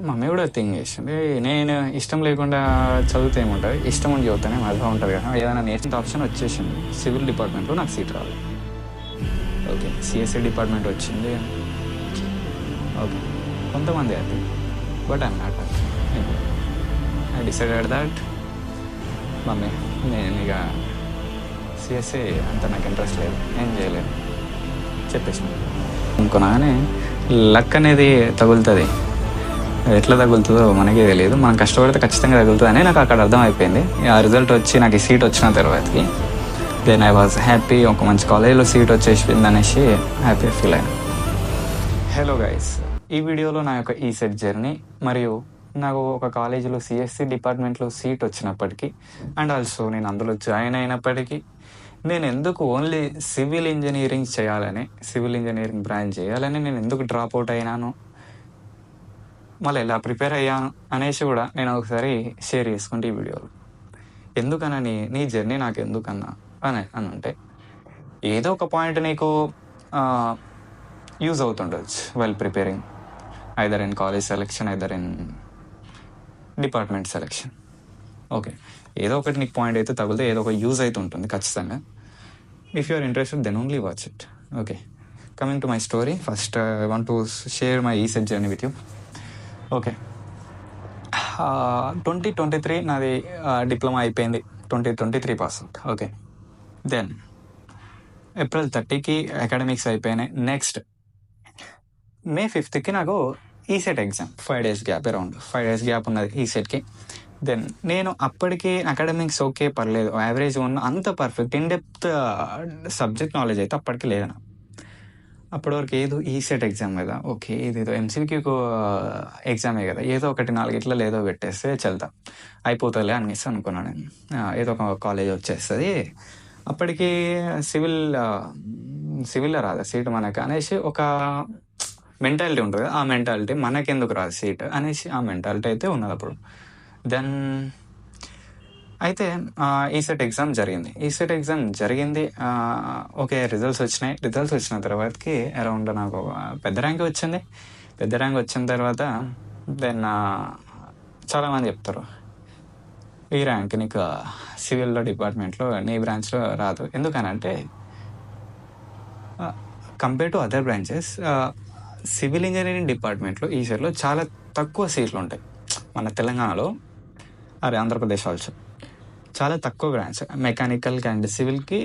Mummy కూడా think చేసింది. నేను ఇష్టం లేకుండా చదివితే ఏముంటుంది, ఇష్టం ఉండి చదివితేనే అర్థం ఉంటుంది కదా. ఏదైనా నేర్చుకుంటే ఆప్షన్ వచ్చేసింది. సివిల్ డిపార్ట్మెంట్లో నాకు సీట్ రాలేదు. ఓకే, సిఎస్సి డిపార్ట్మెంట్ వచ్చింది. ఓకే, కొంతమంది happy, but I'm not happy. I decided that mummy నేను ఇక సిఎస్సి అంత నాకు ఇంట్రెస్ట్ లేదు, నేను చేయలేను చెప్పేసి అనుకున్నా. కానీ లక్ అనేది తగులుతుంది. ఎట్లా తగులుతుందో మనకే తెలియదు. మనం కష్టపడితే ఖచ్చితంగా తగులుతుంది అని నాకు అక్కడ అర్థమైపోయింది. ఆ రిజల్ట్ వచ్చి నాకు ఈ సీట్ వచ్చిన తర్వాతకి దెన్ ఐ వాజ్ హ్యాపీ. ఒక మంచి కాలేజీలో సీట్ వచ్చేసింది అనేసి హ్యాపీ ఫీల్ అయ్యాను. హలో గైస్, ఈ వీడియోలో నా యొక్క ఈసెట్ జర్నీ మరియు నాకు ఒక కాలేజీలో సిఎస్సి డిపార్ట్మెంట్లో సీట్ వచ్చినప్పటికీ అండ్ ఆల్సో నేను అందులో జాయిన్ అయినప్పటికీ నేను ఎందుకు ఓన్లీ సివిల్ ఇంజనీరింగ్ చేయాలని, సివిల్ ఇంజనీరింగ్ బ్రాంచ్ చేయాలని నేను ఎందుకు డ్రాప్ అవుట్ అయినాను, మళ్ళీ ఎలా ప్రిపేర్ అయ్యాను అనేసి కూడా నేను ఒకసారి షేర్ చేసుకుంటే ఈ వీడియోలో. ఎందుకనని నీ జర్నీ నాకు ఎందుకన్నా అని అంటే ఏదో ఒక పాయింట్ నీకు యూజ్ అవుతుండొచ్చు while preparing, either in college selection, either in department selection. Okay, ఏదో ఒకటి నీకు పాయింట్ అయితే తగిలితే ఏదో ఒక యూజ్ అయితే ఉంటుంది ఖచ్చితంగా. If you are interested then only watch it. Okay, coming to my story. First I want to share my ECET journey with you. Okay, 2023 నాది డిప్లొమా అయిపోయింది. 2023 pass out. Okay, then April 30కి academics అయిపోయినాయి. Next May 5థ్కి నాకు ECET exam. 5 days gap, around 5 days gap ఉన్నది ఈసెట్కి. Then నేను అప్పటికి అకాడమిక్స్ ఓకే పర్లేదు, యావరేజ్ ఉన్న, అంత perfect in depth subject knowledge అయితే అప్పటికి లేదు నాకు. అప్పటి వరకు ఏదో ఈసెట్ ఎగ్జామ్ కదా, ఓకే ఇది ఏదో ఎంసీక్యూ ఎగ్జామే కదా, ఏదో ఒకటి 4 ఇట్లా ఏదో పెట్టేస్తే చల్తా అయిపోతుందిలే అనేసి అనుకున్నాను నేను. ఏదో ఒక కాలేజ్ వచ్చేస్తుంది, అప్పటికి సివిల్లో రాదు సీట్ మనకు అనేసి ఒక మెంటాలిటీ ఉంటుంది. ఆ మెంటాలిటీ మనకెందుకు రాదు సీట్ అనేసి ఆ మెంటాలిటీ అయితే ఉన్నది అప్పుడు. దెన్ అయితే ఈసెట్ ఎగ్జామ్ జరిగింది. ఓకే, రిజల్ట్స్ వచ్చిన తర్వాతకి అరౌండ్ నాకు పెద్ద ర్యాంక్ వచ్చింది. పెద్ద ర్యాంక్ వచ్చిన తర్వాత దెన్ చాలామంది చెప్తారు ఈ ర్యాంక్ నీకు సివిల్లో డిపార్ట్మెంట్లో నీ బ్రాంచ్లో రాదు. ఎందుకనంటే compare to other branches civil engineering డిపార్ట్మెంట్లో ఈసెట్లో చాలా తక్కువ సీట్లు ఉంటాయి. మన తెలంగాణలో, ఆంధ్రప్రదేశ్ ఆల్సో చాలా తక్కువ బ్రాంచ్. మెకానికల్ అండ్ సివిల్కి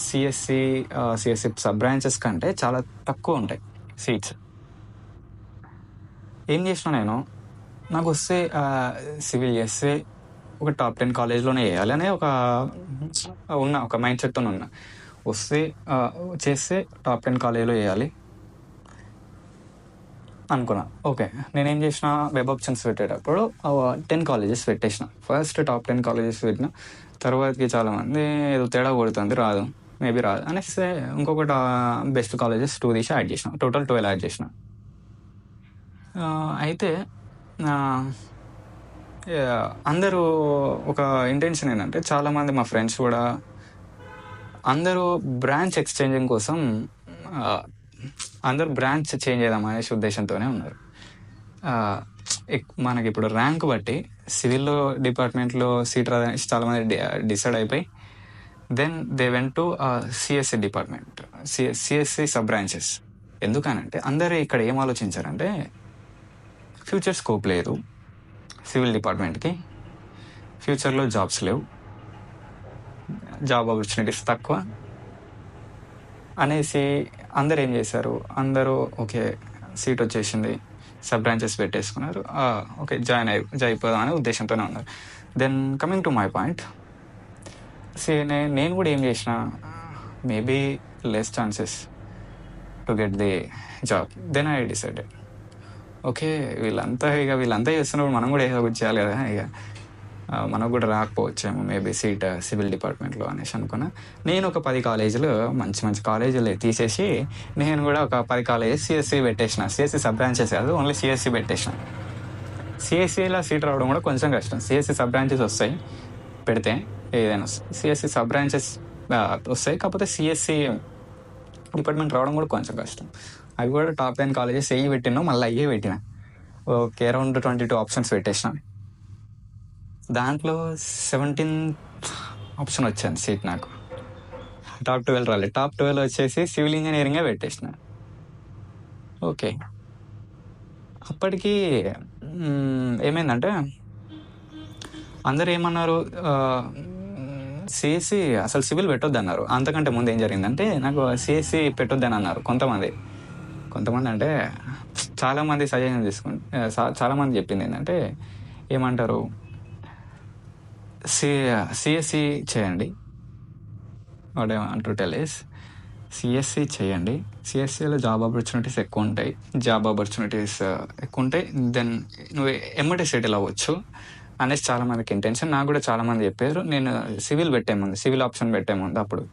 సిఎస్సి సబ్ బ్రాంచెస్ కంటే చాలా తక్కువ ఉంటాయి సీట్స్. ఏం చేసినా నేను, నాకు వస్తే సివిల్ చేస్తే ఒక టాప్ 10 కాలేజ్లోనే వేయాలి అనే ఒక మైండ్ సెట్తో ఉన్నా. వస్తే చేస్తే టాప్ 10 కాలేజ్లో వేయాలి అనుకున్నా. ఓకే, నేనేం చేసిన, వెబ్ ఆప్షన్స్ పెట్టేటప్పుడు 10 కాలేజెస్ పెట్టేసిన. ఫస్ట్ టాప్ 10 కాలేజెస్ పెట్టిన తర్వాతకి చాలామంది ఏదో తేడా కొడుతుంది, మేబీ రాదు అనేసి ఇంకొకటి బెస్ట్ కాలేజెస్ 2 తీసి యాడ్ చేసిన. టోటల్ 12 యాడ్ చేసిన. అయితే అందరూ ఒక ఇంటెన్షన్ ఏంటంటే, చాలామంది మా ఫ్రెండ్స్ కూడా అందరూ బ్రాంచ్ ఎక్స్చేంజింగ్ కోసం అందరూ బ్రాంచ్ చేంజ్ చేద్దాం అనేసి ఉద్దేశంతోనే ఉన్నారు. మనకి ఇప్పుడు ర్యాంక్ బట్టి సివిల్లో డిపార్ట్మెంట్లో సీట్ రాదనేసి చాలామంది డిసైడ్ అయిపోయి then they went to CSC department, CSC sub branches. ఎందుకనంటే అందరూ ఇక్కడ ఏం ఆలోచించారంటే, ఫ్యూచర్ స్కోప్ లేదు సివిల్ డిపార్ట్మెంట్కి, ఫ్యూచర్లో జాబ్స్ లేవు, జాబ్ ఆపర్చునిటీస్ తక్కువ అనేసి అందరు ఏం చేశారు, అందరూ ఓకే సీట్ వచ్చేసింది, సబ్ బ్రాంచెస్ పెట్టేసుకున్నారు, ఓకే జాయిన్ అయిపోదాం అనే ఉద్దేశంతోనే ఉన్నారు. Then coming to my point, నేను కూడా ఏం చేసిన, maybe less chances to get the job. Then I decided, okay వీళ్ళంతా చేస్తున్నప్పుడు మనం కూడా ఏదో ఒకటి చేయాలి కదా, ఇక మనకు కూడా రాకపోవచ్చేమో మేబీ సీట్ సివిల్ డిపార్ట్మెంట్లో అనేసి అనుకున్నా. నేను ఒక 10 కాలేజీలు మంచి కాలేజీలు తీసేసి నేను కూడా ఒక 10 కాలేజెస్ సిఎస్సి పెట్టేసిన. సిఎస్సి సబ్ బ్రాంచెస్ కాదు, ఓన్లీ సిఎస్సి పెట్టేసిన. సిఎస్సిలో సీట్ రావడం కూడా కొంచెం కష్టం. సిఎస్సి సబ్ బ్రాంచెస్ వస్తాయి పెడితే, ఏదైనా సిఎస్సి సబ్ బ్రాంచెస్ వస్తాయి, కాకపోతే సిఎస్సి డిపార్ట్మెంట్ రావడం కూడా కొంచెం కష్టం. అవి కూడా టాప్ 10 కాలేజెస్ పెట్టినా, మళ్ళీ అయ్యే పెట్టిన. ఓకే, అరౌండ్ 22 ఆప్షన్స్ పెట్టేసిన. దాంట్లో 17th ఆప్షన్ వచ్చింది సీట్ నాకు. టాప్ 12 రాలేదు. టాప్ 12 వచ్చేసి సివిల్ ఇంజనీరింగే పెట్టేసిన. ఓకే, అప్పటికి ఏమైందంటే అందరు ఏమన్నారు, సిఎస్సి అసలు సివిల్ పెట్టొద్దు అన్నారు. అంతకంటే ముందు ఏం జరిగిందంటే నాకు సిఎస్సి పెట్టొద్దని అన్నారు కొంతమంది అంటే చాలామంది సజెషన్ చాలామంది చెప్పింది ఏంటంటే ఏమంటారు, సిఎస్సి చేయండి, what I want to tell is CSC చేయండి. సిఎస్సిలో జాబ్ ఆపర్చునిటీస్ ఎక్కువ ఉంటాయి. దెన్ నువ్వు ఎమ్మటే సెటిల్ అవ్వచ్చు అనేసి చాలామందికి ఇంటెన్షన్. నాకు కూడా చాలామంది చెప్పారు. నేను సివిల్ ఆప్షన్ పెట్టే ముందు అప్పుడు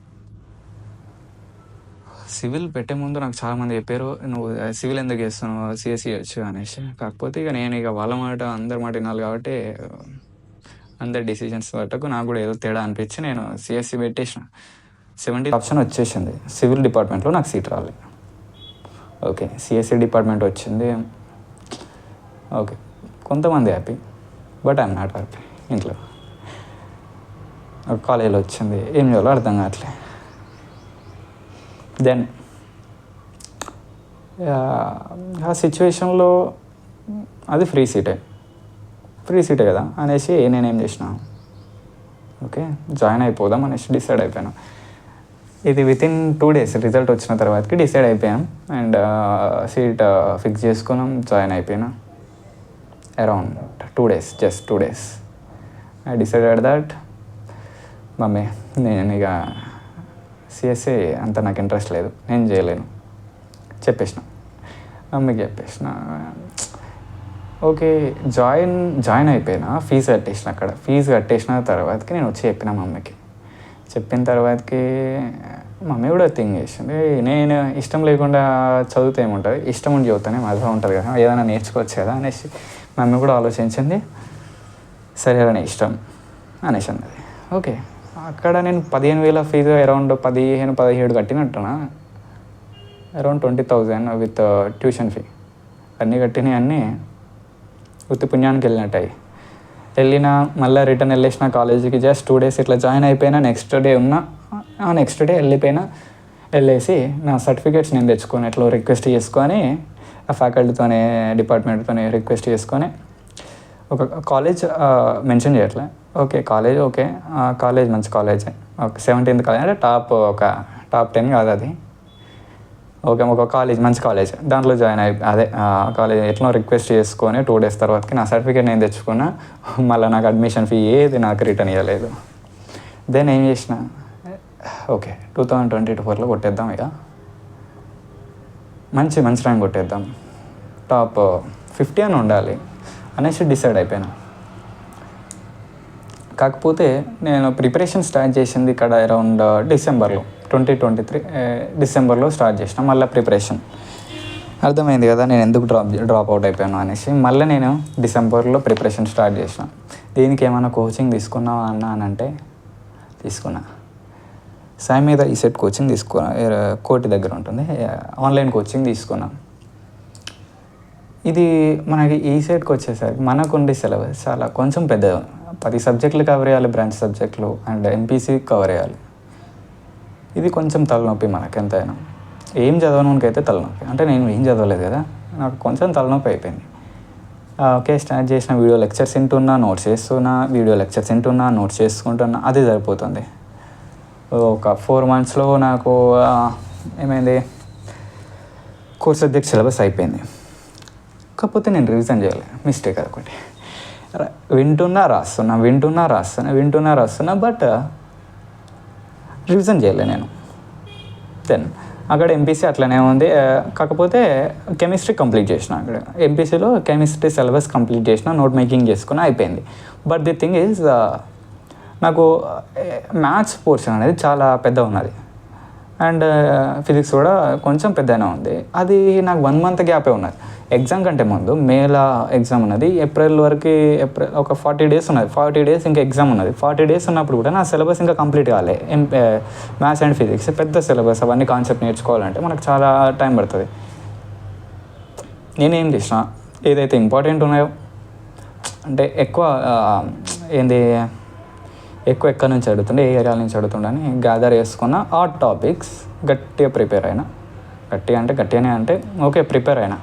సివిల్ పెట్టే ముందు నాకు చాలామంది చెప్పారు, నువ్వు సివిల్ ఎందుకు చేస్తున్నావు, సిఎస్సి చేయొచ్చు అనేసి. కాకపోతే నేను వాళ్ళ మాట అందరి మాట వినాలి కాబట్టి అందరి డిసిజన్స్ పట్టకు నాకు కూడా ఏదో తేడా అనిపించి నేను సిఎస్సి పెట్టేసిన. 70 ఆప్షన్ వచ్చేసింది. సివిల్ డిపార్ట్మెంట్లో నాకు సీట్ రాలేదు. ఓకే, సిఎస్సి డిపార్ట్మెంట్ వచ్చింది. ఓకే, కొంతమంది happy, but I'm not happy. ఇంట్లో కాలేజీలో వచ్చింది, ఏం చేయాలో అర్థం కావట్లే. దెన్ ఆ సిచ్యువేషన్లో అది ఫ్రీ సీటే కదా అనేసి నేనేం చేసిన, ఓకే జాయిన్ అయిపోదాం అనేసి డిసైడ్ అయిపోయాను. ఇది వితిన్ 2 days రిజల్ట్ వచ్చిన తర్వాతకి డిసైడ్ అయిపోయాను. అండ్ సీట్ ఫిక్స్ చేసుకున్నాం, జాయిన్ అయిపోయినా. Around 2 days, just 2 days I decided that mummy నేను ఇక సిఎస్సి అంత నాకు ఇంట్రెస్ట్ లేదు, నేను చేయలేను చెప్పేసిన. మమ్మీకి చెప్పేసిన. ఓకే, జాయిన్ అయిపోయినా, ఫీజు కట్టేసిన తర్వాతకి నేను వచ్చి చెప్పిన మమ్మీకి. చెప్పిన తర్వాతకి మమ్మీ కూడా థింక్ చేసింది, నేను ఇష్టం లేకుండా చదివితే ఏముంటుంది, ఇష్టం ఉండి చదువుతానే మజా ఉంటుంది కదా, ఏదైనా నేర్చుకోవచ్చు కదా అనేసి మమ్మీ కూడా ఆలోచించింది. సరే అని ఇష్టం అనేసి అన్నది. ఓకే, అక్కడ నేను 15,000 ఫీజు అరౌండ్ 17 కట్టినట్టున్నా, అరౌండ్ 20,000 విత్ ట్యూషన్ ఫీ అన్నీ కట్టినవి అన్నీ ఉత్తి పుణ్యానికి వెళ్ళినా మళ్ళీ రిటర్న్ వెళ్ళేసిన కాలేజీకి. జస్ట్ 2 days ఇట్లా జాయిన్ అయిపోయినా. నెక్స్ట్ డే వెళ్ళేసి నా సర్టిఫికేట్స్ నేను తెచ్చుకొని ఎట్లా రిక్వెస్ట్ చేసుకొని ఆ ఫ్యాకల్టీతోనే డిపార్ట్మెంట్తోనే రిక్వెస్ట్ చేసుకొని ఒక కాలేజ్ మెన్షన్ చేయట్లే. ఓకే కాలేజ్ మంచి కాలేజే, ఒక 17th కాలేజ్ అంటే టాప్ 10 కాదు అది. ఓకే, ఒక మంచి కాలేజ్, దాంట్లో జాయిన్ కాలేజ్ ఎట్లా రిక్వెస్ట్ చేసుకొని 2 days తర్వాతకి నా సర్టిఫికేట్ నేను తెచ్చుకున్నా. మళ్ళీ నాకు అడ్మిషన్ ఫీ ఏది నాకు రిటర్న్ ఇవ్వలేదు. దెన్ ఏం చేసిన, ఓకే 2024లో కొట్టేద్దాం, ఇక మంచి ర్యాంక్ కొట్టేద్దాం, టాప్ 50 అని ఉండాలి అనేసి డిసైడ్ అయిపోయాను. కాకపోతే నేను ప్రిపరేషన్ స్టార్ట్ చేసింది ఇక్కడ అరౌండ్ డిసెంబర్లో 2023 డిసెంబర్లో స్టార్ట్ చేసిన. మళ్ళీ ప్రిపరేషన్ అర్థమైంది కదా నేను ఎందుకు డ్రాప్ అవుట్ అయిపోయాను అనేసి. మళ్ళీ నేను డిసెంబర్లో ప్రిపరేషన్ స్టార్ట్ చేసిన. దీనికి ఏమైనా కోచింగ్ తీసుకున్నావా అని అంటే తీసుకున్నా. సాయి మీద ఈసెట్ కోచింగ్ తీసుకున్నా, కోటి దగ్గర ఉంటుంది, ఆన్లైన్ కోచింగ్ తీసుకున్నా. ఇది మనకి ఈసెట్కి వచ్చేసరికి మనకుండే సిలబస్ చాలా కొంచెం పెద్దది. 10 సబ్జెక్టులు కవర్ చేయాలి, బ్రాంచ్ సబ్జెక్టులు అండ్ ఎంపీసీ కవర్ చేయాలి. ఇది కొంచెం తలనొప్పి మనకి ఎంతైనా. ఏం చదవడానికైతే తలనొప్పి, అంటే నేను ఏం చదవలేదు కదా, నాకు కొంచెం తలనొప్పి అయిపోయింది. ఓకే, స్టార్ట్ చేసిన వీడియో లెక్చర్స్ వింటున్నా, నోట్స్ చేసుకుంటున్నా, అది సరిపోతుంది. ఒక 4 monthsలో నాకు ఏమైంది, కోర్ సబ్జెక్ట్ సిలబస్ అయిపోయింది. కాకపోతే నేను రివిజన్ చేయాలి, మిస్టేక్ అదొకటి. వింటున్నా రాస్తున్నా బట్ రివిజన్ చేయలే నేను. దెన్ అక్కడ ఎంపీసీ అట్లనే ఉంది. కాకపోతే కెమిస్ట్రీ కంప్లీట్ చేసిన. అక్కడ ఎంపీసీలో కెమిస్ట్రీ సిలబస్ కంప్లీట్ చేసిన, నోట్ మేకింగ్ చేసుకుని అయిపోయింది. బట్ ది థింగ్ ఈజ్ నాకు మ్యాథ్స్ పోర్షన్ అనేది చాలా పెద్ద ఉన్నది అండ్ ఫిజిక్స్ కూడా కొంచెం పెద్దనే ఉంది. అది నాకు 1 month గ్యాపే ఉన్నది. ఎగ్జామ్ కంటే ముందు మేలో ఎగ్జామ్ ఉన్నది, ఏప్రిల్ ఒక 40 days ఉన్నది. 40 days ఇంకా ఎగ్జామ్ ఉన్నది. 40 days ఉన్నప్పుడు కూడా నా సిలబస్ ఇంకా కంప్లీట్ కాలే. మ్యాథ్స్ అండ్ ఫిజిక్స్ పెద్ద సిలబస్, అవన్నీ కాన్సెప్ట్ నేర్చుకోవాలంటే మనకు చాలా టైం పడుతుంది. నేనేం చేసిన, ఏదైతే ఇంపార్టెంట్ ఉన్నాయో, అంటే ఎక్కువ ఎక్కడి నుంచి అడుగుతుండే, ఏ ఏరియా నుంచి అడుగుతుండని గ్యాదర్ చేసుకున్న ఆ టాపిక్స్ గట్టిగా ప్రిపేర్ అయినా. గట్టిగానే అంటే ఓకే ప్రిపేర్ అయినా.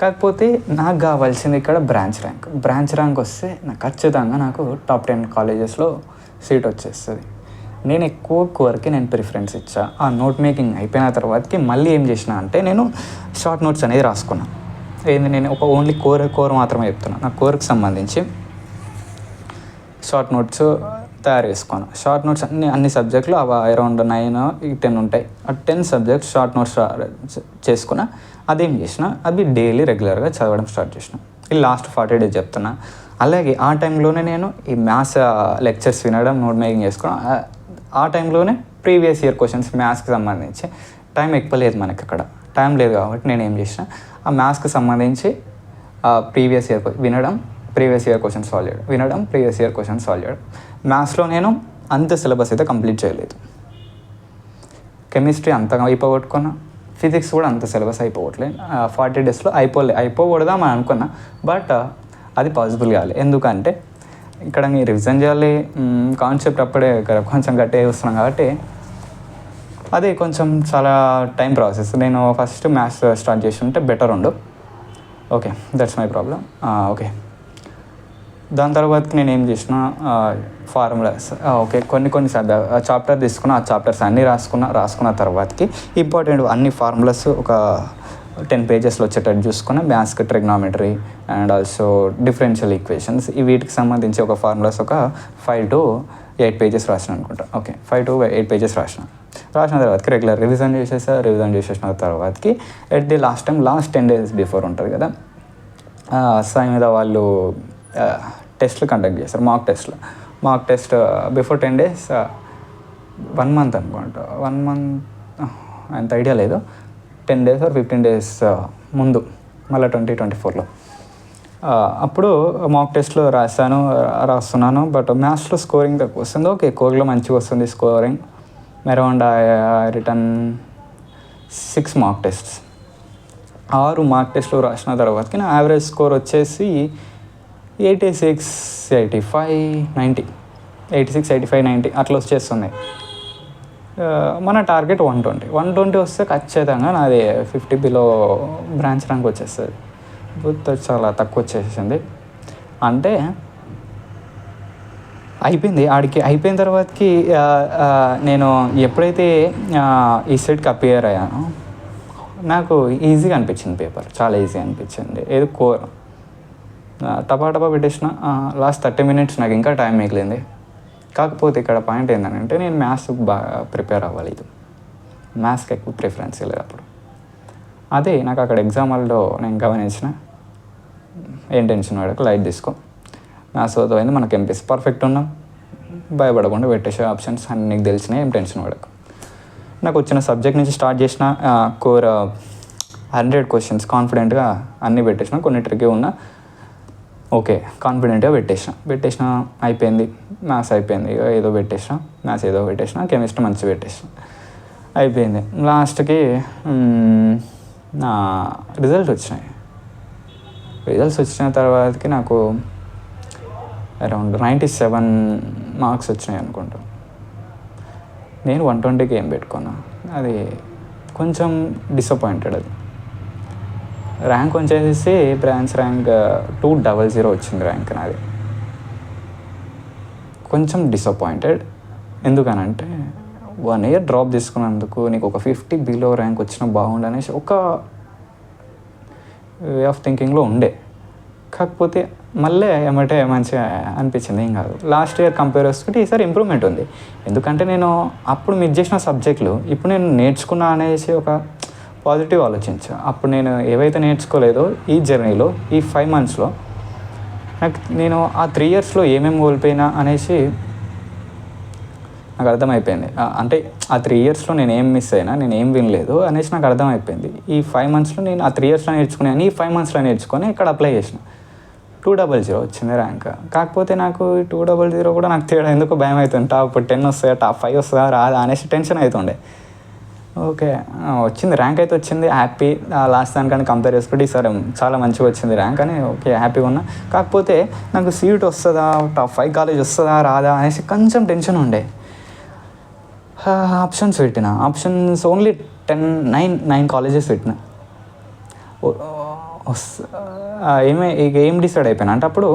కాకపోతే నాకు కావాల్సింది ఇక్కడ బ్రాంచ్ ర్యాంక్ వస్తే నాకు ఖచ్చితంగా నాకు టాప్ 10 కాలేజెస్లో సీట్ వచ్చేస్తుంది. నేను ఎక్కువ కోర్కి నేను ప్రిఫరెన్స్ ఇచ్చా. ఆ నోట్ మేకింగ్ అయిపోయిన తర్వాతకి మళ్ళీ ఏం చేసిన అంటే నేను షార్ట్ నోట్స్ అనేది రాసుకున్నాను. నేను ఒక ఓన్లీ కోర్ మాత్రమే చెప్తున్నాను. నా కోర్కి సంబంధించి షార్ట్ నోట్స్ తయారు చేసుకున్నాను. షార్ట్ నోట్స్ అన్ని సబ్జెక్టులు అరౌండ్ 9-10 ఉంటాయి. ఆ 10 సబ్జెక్ట్స్ షార్ట్ నోట్స్ చేసుకున్నా. అదేం చేసిన, అది డైలీ రెగ్యులర్గా చదవడం స్టార్ట్ చేసిన. ఈ లాస్ట్ 40 days చెప్తున్నా. అలాగే ఆ టైంలోనే నేను ఈ మ్యాథ్స్ లెక్చర్స్ వినడం, నోట్ మేకింగ్ చేసుకోవడం. ఆ టైంలోనే ప్రీవియస్ ఇయర్ క్వశ్చన్స్ మ్యాథ్స్కి సంబంధించి టైం ఎక్కువ లేదు మనకి, అక్కడ టైం లేదు కాబట్టి నేను ఏం చేసిన, ఆ మ్యాథ్స్కి సంబంధించి ప్రీవియస్ ఇయర్ వినడం, ప్రీవియస్ ఇయర్ క్వశ్చన్ సాల్వ్ చేయడం. మ్యాథ్స్లో నేను అంత సిలబస్ అయితే కంప్లీట్ చేయలేదు. కెమిస్ట్రీ అంతగా అయిపోగొట్టుకున్నా, ఫిజిక్స్ కూడా అంత సిలబస్ అయిపోవట్లేదు. 40 daysలో అయిపోకూడదామని అనుకున్నా. బట్ అది పాసిబుల్ కాదు. ఎందుకంటే ఇక్కడ మీరు రివిజన్ చేయాలి, కాన్సెప్ట్ అప్పుడే కొంచెం గట్టిగా చూస్తున్నాం కాబట్టి అది కొంచెం చాలా టైం ప్రాసెస్. నేను ఫస్ట్ మ్యాథ్స్ స్టార్ట్ చేసి ఉంటే బెటర్ ఉండు. Okay, that's my problem. Okay, దాని తర్వాతకి నేను ఏం చేసిన, ఫార్ములాస్ ఓకే కొన్ని చాప్టర్ తీసుకున్నా. ఆ చాప్టర్స్ అన్నీ రాసుకున్న తర్వాతకి ఇంపార్టెంట్ అన్ని ఫార్ములాస్ ఒక 10 pagesలో వచ్చేటట్టు చూసుకున్నా. మ్యాథ్స్కి trigonometry and also differential equations, వీటికి సంబంధించి ఒక ఫార్ములాస్ ఒక 5 to 8 pages రాసిన అనుకుంటా. ఓకే, 5 to 8 pages రాసిన తర్వాతకి రెగ్యులర్ రివిజన్ చేసేసిన తర్వాతకి at the last 10 days before ఉంటుంది కదా, సాయి మీద వాళ్ళు టెస్ట్లు కండక్ట్ చేస్తారు, mock test before 10 days, 1 month అనుకుంటా, 1 month అంత ఐడియా లేదు, 10 days or 15 days ముందు, మళ్ళీ 2024లో అప్పుడు మాక్ టెస్ట్లో రాస్తున్నాను. బట్ మ్యాథ్స్లో స్కోరింగ్ తక్కువ వస్తుంది. ఓకే, కోర్లో మంచిగా వస్తుంది scoring. Around return 6 mock tests, 6 mock టెస్ట్లు రాసిన తర్వాతకి నా యావరేజ్ స్కోర్ వచ్చేసి 86, 85, 90, 86, 85, 90 అట్లా వచ్చేస్తుంది. మన టార్గెట్ 120 వస్తే ఖచ్చితంగా నాది 50 బిలో బ్రాంచ్ ర్యాంక్ వచ్చేస్తుంది. చాలా తక్కువ వచ్చేసింది. అంటే అయిపోయిన తర్వాతకి నేను ఎప్పుడైతే ఈ సెట్కి అపియర్ అయ్యానో నాకు ఈజీగా అనిపించింది, పేపర్ చాలా ఈజీగా అనిపించింది. ఏదో కోర్ టపా పెట్టేసిన. లాస్ట్ 30 minutes నాకు ఇంకా టైం మిగిలింది. కాకపోతే ఇక్కడ పాయింట్ ఏంటంటే నేను మ్యాథ్స్కి బాగా ప్రిపేర్ అవ్వలేదు, మ్యాథ్స్కి ఎక్కువ ప్రిఫరెన్స్ లేదు అప్పుడు. అదే నాకు అక్కడ ఎగ్జామ్ హాల్లో నేను గమనించిన, ఏం టెన్షన్ పడకు, లైట్ తీసుకో, మ్యాథ్స్ అవుతుంది, మనకి ఎంపీసీ పర్ఫెక్ట్ ఉన్నాం, భయపడకుండా పెట్టేసే ఆప్షన్స్ అన్నీ నీకు తెలిసినాయి, ఏం టెన్షన్ పడకు. నాకు వచ్చిన సబ్జెక్ట్ నుంచి స్టార్ట్ చేసిన కోర్ 100 questions కాన్ఫిడెంట్గా అన్నీ పెట్టేసిన. కొన్ని ట్రిక్కే ఉన్నా, ఓకే కాన్ఫిడెంట్గా పెట్టేసిన. అయిపోయింది, మ్యాథ్స్ అయిపోయింది, ఏదో పెట్టేసిన, కెమిస్ట్రీ మంచిగా పెట్టేసిన, అయిపోయింది. లాస్ట్కి నా రిజల్ట్స్ వచ్చిన తర్వాతకి నాకు అరౌండ్ 97 marks వచ్చినాయి అనుకుంటా. నేను 120కి ఏం పెట్టుకున్నా, అది కొంచెం డిసప్పాయింటెడ్. అది ర్యాంక్ వచ్చేసి బ్రాంచ్ ర్యాంక్ 200 వచ్చింది ర్యాంక్ నాది. కొంచెం డిసప్పాయింటెడ్. ఎందుకనంటే 1 year డ్రాప్ తీసుకున్నందుకు నీకు ఒక 50 బిలో ర్యాంక్ వచ్చినా బాగుండు అనేసి ఒక వే ఆఫ్ థింకింగ్లో ఉండే. కాకపోతే మళ్ళీ ఏమంటే మంచిగా అనిపించింది, ఏం కాదు. లాస్ట్ ఇయర్ కంపేర్ చేసుకుంటే ఈసారి ఇంప్రూవ్మెంట్ ఉంది. ఎందుకంటే నేను అప్పుడు మిస్ చేసిన సబ్జెక్టులు ఇప్పుడు నేను నేర్చుకున్నా అనేసి ఒక పాజిటివ్ ఆలోచించా. అప్పుడు నేను ఏవైతే నేర్చుకోలేదో ఈ జర్నీలో, ఈ 5 monthsలో నేను ఆ 3 yearsలో ఏమేమి కోల్పోయినా అనేసి నాకు అర్థమైపోయింది. అంటే ఆ 3 yearsలో నేను ఏం మిస్ అయినా, నేను ఏం వినలేదు అనేసి నాకు అర్థమైపోయింది. ఈ 5 monthsలో నేను ఆ 3 yearsలో నేర్చుకున్నాను, ఈ 5 monthsలో నేర్చుకొని ఇక్కడ అప్లై చేసిన. 200 వచ్చింది ర్యాంక్. కాకపోతే నాకు 200 కూడా నాకు తేడా ఎందుకు భయం అవుతుంది. టాప్ 10 వస్తాయా, టాప్ 5 వస్తుందా రాదా అనేసి టెన్షన్ అవుతుండే. ఓకే. వచ్చింది, ర్యాంక్ అయితే వచ్చింది, హ్యాపీ. లాస్ట్ దానికన్నా కంపేర్ చేసుకుంటే ఈసారి చాలా మంచిగా వచ్చింది ర్యాంక్ అని, ఓకే హ్యాపీగా ఉన్నా. కాకపోతే నాకు సీట్ వస్తుందా, టాప్ 5 కాలేజ్ వస్తుందా రాదా అనేసి కొంచెం టెన్షన్ ఉండే. ఆప్షన్స్ పెట్టిన, ఆప్షన్స్ ఓన్లీ 9 కాలేజెస్ పెట్టిన. ఇక ఏం డిసైడ్ అయిపోయినా అంటే అప్పుడు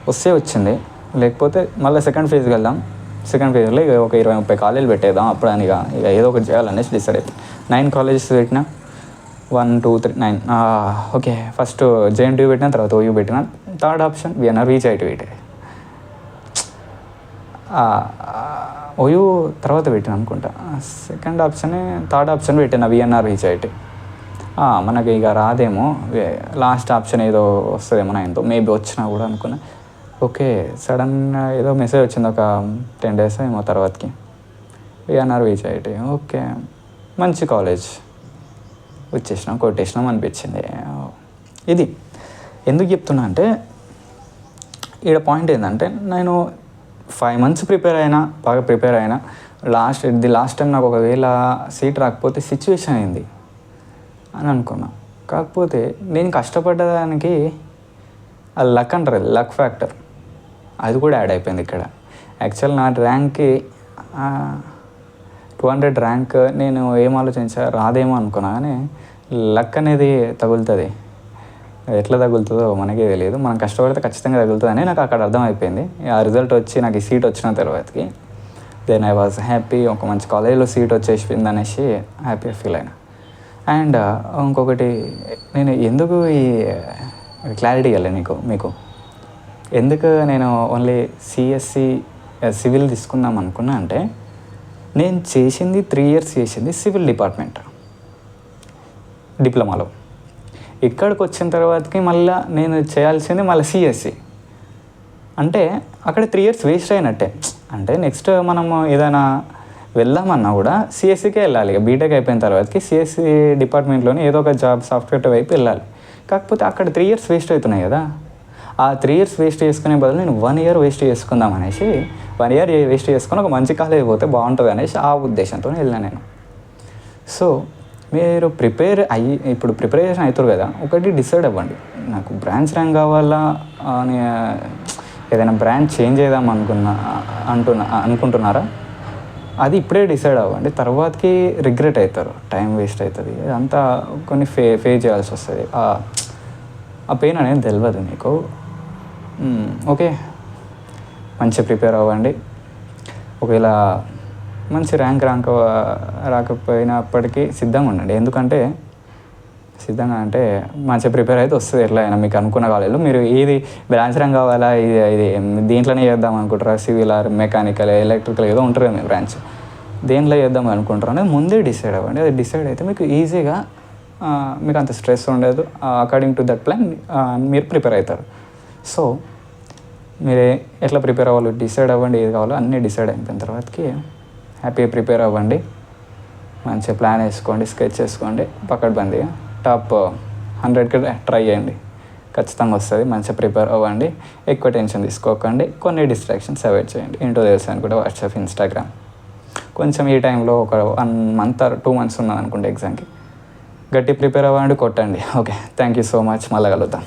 వస్తే వచ్చింది, లేకపోతే మళ్ళీ సెకండ్ ఫేజ్కి వెళ్దాం. సెకండ్ ఫేజ్లో ఇక ఒక 20-30 కాలేజీలు పెట్టేద్దాం అప్పుడు అని ఇక ఏదో ఒకటి చేయాలనేసి డిసైడ్ అయిపోయింది. 9 కాలేజెస్ పెట్టిన, 1 2 3 9. ఓకే, ఫస్ట్ జేఎన్టీయూ పెట్టిన, తర్వాత ఓయూ పెట్టిన, థర్డ్ ఆప్షన్ విఎన్ఆర్ విజైటీ పెట్టే. ఓయూ తర్వాత పెట్టిన అనుకుంటా, సెకండ్ ఆప్షనే థర్డ్ ఆప్షన్ పెట్టిన విఎన్ఆర్ విజైటీ. మనకి ఇక రాదేమో, లాస్ట్ ఆప్షన్ ఏదో వస్తుందేమో ఎంతో మేబీ వచ్చినా కూడా అనుకున్నా. ఓకే, సడన్గా ఏదో మెసేజ్ వచ్చింది ఒక 10 days ఏమో తర్వాతకి, విఎన్ఆర్ విజైటీ. ఓకే, మంచి కాలేజ్, వచ్చేసినాం కొట్టేసినాం అనిపించింది. ఇది ఎందుకు చెప్తున్నా అంటే, ఈడ పాయింట్ ఏంటంటే, నేను 5 months ప్రిపేర్ అయినా, బాగా ప్రిపేర్ అయినా, లాస్ట్ టైం నాకు ఒకవేళ సీట్ రాకపోతే సిచ్యువేషన్ అయింది అని అనుకున్నా. కాకపోతే నేను కష్టపడ్డదానికి అది లక్ అంటారు, లక్ ఫ్యాక్టర్, అది కూడా యాడ్ అయిపోయింది ఇక్కడ. యాక్చువల్ నా ర్యాంక్కి 200 ర్యాంక్ నేను ఏం ఆలోచించా, రాదేమో అనుకున్నా. కానీ లక్ అనేది తగులుతుంది, ఎట్లా తగులుతుందో మనకే తెలియదు. మనం కష్టపడితే ఖచ్చితంగా తగులుతుంది అని నాకు అక్కడ అర్థమైపోయింది. ఆ రిజల్ట్ వచ్చి నాకు ఈ సీట్ వచ్చిన తర్వాతకి దెన్ ఐ వాజ్ హ్యాపీ. ఒక మంచి కాలేజీలో సీట్ వచ్చేసింది అనేసి హ్యాపీగా ఫీల్ అయినా. అండ్ ఇంకొకటి, నేను ఎందుకు ఈ క్లారిటీ ఇవ్వలేదు మీకు ఎందుకు నేను ఓన్లీ సిఎస్సి సివిల్ తీసుకుందాం అనుకున్నా అంటే, నేను చేసింది 3 years చేసింది సివిల్ డిపార్ట్మెంట్ డిప్లొమాలో. ఇక్కడికి వచ్చిన తర్వాతకి మళ్ళీ నేను చేయాల్సింది మళ్ళీ సిఎస్సి. అంటే అక్కడ 3 years వేస్ట్ అయినట్టే. అంటే నెక్స్ట్ మనము ఏదైనా వెళ్దామన్నా కూడా సిఎస్సికే వెళ్ళాలి. ఇక బీటెక్ అయిపోయిన తర్వాతకి సిఎస్సి డిపార్ట్మెంట్లోనే ఏదో ఒక జాబ్ సాఫ్ట్వేర్ వైపు వెళ్ళాలి. కాకపోతే అక్కడ 3 years వేస్ట్ అవుతున్నాయి కదా. ఆ 3 years వేస్ట్ చేసుకునే బదులు నేను 1 year వేస్ట్ చేసుకుందాం అనేసి, 1 year వేస్ట్ చేసుకుని ఒక మంచి కాలేజ్ పోతే బాగుంటుంది అనేసి ఆ ఉద్దేశంతో వెళ్ళాను నేను. సో మీరు ఇప్పుడు ప్రిపరేషన్ అవుతారు కదా, ఒకటి డిసైడ్ అవ్వండి, నాకు బ్రాంచ్ ర్యాంక్ కావాలా అని, ఏదైనా బ్రాంచ్ చేంజ్ చేద్దాం అనుకుంటున్నారా, అది ఇప్పుడే డిసైడ్ అవ్వండి. తర్వాతకి రిగ్రెట్ అవుతారు, టైం వేస్ట్ అవుతుంది, అంతా కొన్ని ఫేస్ చేయాల్సి వస్తుంది. ఆ పెయిన్ అనేది తెలియదు మీకు. ఓకే, మంచిగా ప్రిపేర్ అవ్వండి. ఒకవేళ మంచి ర్యాంక్ రాకపోయినప్పటికీ సిద్ధంగా ఉండండి. ఎందుకంటే సిద్ధంగా అంటే మంచిగా ప్రిపేర్ అయితే వస్తుంది. ఎట్లా అయినా మీకు అనుకున్న కాలేజీలో మీరు ఏది బ్రాంచ్ ర్యాంక్ కావాలా, ఇది దీంట్లోనే చేద్దాం అనుకుంటారా, సివిల్ ఆర్ మెకానికల్ ఎలక్ట్రికల్ ఏదో ఉంటారు కదా మీ బ్రాంచ్, దేంట్లో చేద్దాం అనుకుంటారు అనేది ముందే డిసైడ్ అవ్వండి. అది డిసైడ్ అయితే మీకు ఈజీగా, మీకు అంత స్ట్రెస్ ఉండదు. అకార్డింగ్ టు దట్ ప్లాన్ మీరు ప్రిపేర్ అవుతారు. సో మీరు ఎట్లా ప్రిపేర్ అవ్వాలో డిసైడ్ అవ్వండి, ఏది కావాలో అన్నీ డిసైడ్ అయిపోయిన తర్వాతకి హ్యాపీగా ప్రిపేర్ అవ్వండి. మంచిగా ప్లాన్ వేసుకోండి, స్కెచ్ చేసుకోండి, పకడ్బందీగా టాప్ 100కి ట్రై చేయండి, ఖచ్చితంగా వస్తుంది. మంచిగా ప్రిపేర్ అవ్వండి, ఎక్కువ టెన్షన్ తీసుకోకండి, కొన్ని డిస్ట్రాక్షన్స్ అవాయిడ్ చేయండి. ఏంటో తెలుసు అనుకుంటే వాట్సాప్, ఇన్స్టాగ్రామ్. కొంచెం ఈ టైంలో ఒక 1 month or 2 months ఉన్నది అనుకుంటే ఎగ్జామ్కి, గట్టి ప్రిపేర్ అవ్వండి, కొట్టండి. Okay, thank you so much, మళ్ళీ కలుద్దాం.